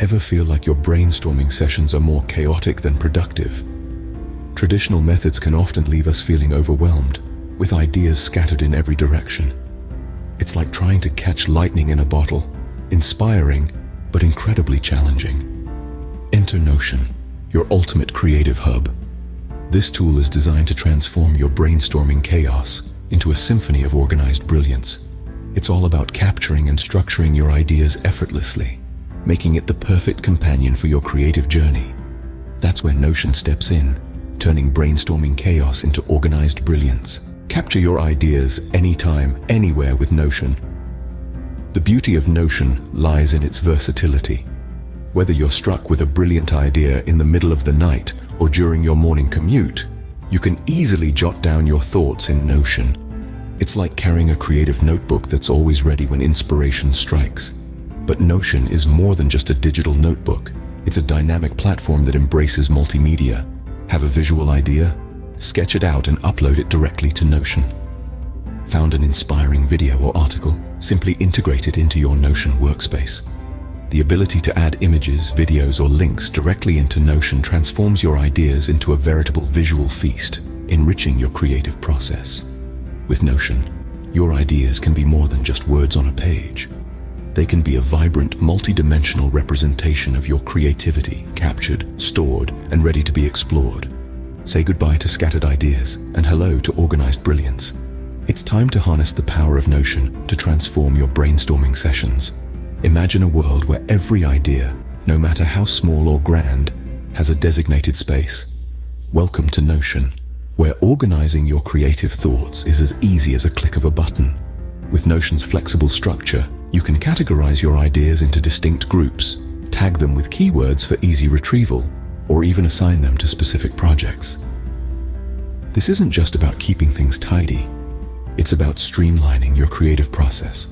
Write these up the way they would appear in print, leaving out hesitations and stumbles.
Ever feel like your brainstorming sessions are more chaotic than productive? Traditional methods can often leave us feeling overwhelmed, with ideas scattered in every direction. It's like trying to catch lightning in a bottle, inspiring, but incredibly challenging. Enter Notion, your ultimate creative hub. This tool is designed to transform your brainstorming chaos into a symphony of organized brilliance. It's all about capturing and structuring your ideas effortlessly, making it the perfect companion for your creative journey. That's where Notion steps in, turning brainstorming chaos into organized brilliance. Capture your ideas anytime, anywhere with Notion. The beauty of Notion lies in its versatility. Whether you're struck with a brilliant idea in the middle of the night or during your morning commute, you can easily jot down your thoughts in Notion. It's like carrying a creative notebook that's always ready when inspiration strikes. But Notion is more than just a digital notebook. It's a dynamic platform that embraces multimedia. Have a visual idea? Sketch it out and upload it directly to Notion. Found an inspiring video or article? Simply integrate it into your Notion workspace. The ability to add images, videos, or links directly into Notion transforms your ideas into a veritable visual feast, enriching your creative process. With Notion, your ideas can be more than just words on a page. They can be a vibrant, multi-dimensional representation of your creativity, captured, stored, and ready to be explored. Say goodbye to scattered ideas and hello to organized brilliance. It's time to harness the power of Notion to transform your brainstorming sessions. Imagine a world where every idea, no matter how small or grand, has a designated space. Welcome to Notion, where organizing your creative thoughts is as easy as a click of a button. With Notion's flexible structure, you can categorize your ideas into distinct groups, tag them with keywords for easy retrieval, or even assign them to specific projects. This isn't just about keeping things tidy. It's about streamlining your creative process.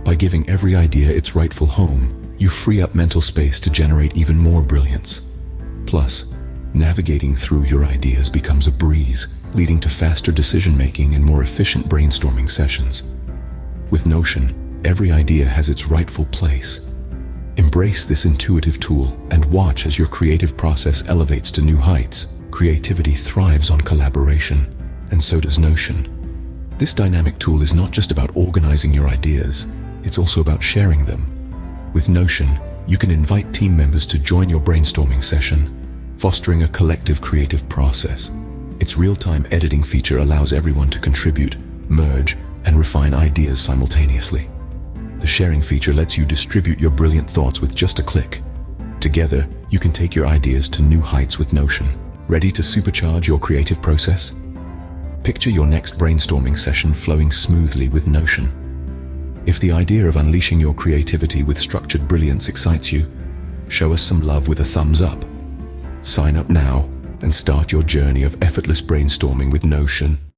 By giving every idea its rightful home, you free up mental space to generate even more brilliance. Plus, navigating through your ideas becomes a breeze, leading to faster decision-making and more efficient brainstorming sessions. With Notion, every idea has its rightful place. Embrace this intuitive tool and watch as your creative process elevates to new heights. Creativity thrives on collaboration, and so does Notion. This dynamic tool is not just about organizing your ideas, it's also about sharing them. With Notion, you can invite team members to join your brainstorming session, fostering a collective creative process. Its real-time editing feature allows everyone to contribute, merge, and refine ideas simultaneously. The sharing feature lets you distribute your brilliant thoughts with just a click. Together, you can take your ideas to new heights with Notion. Ready to supercharge your creative process? Picture your next brainstorming session flowing smoothly with Notion. If the idea of unleashing your creativity with structured brilliance excites you, show us some love with a thumbs up. Sign up now and start your journey of effortless brainstorming with Notion.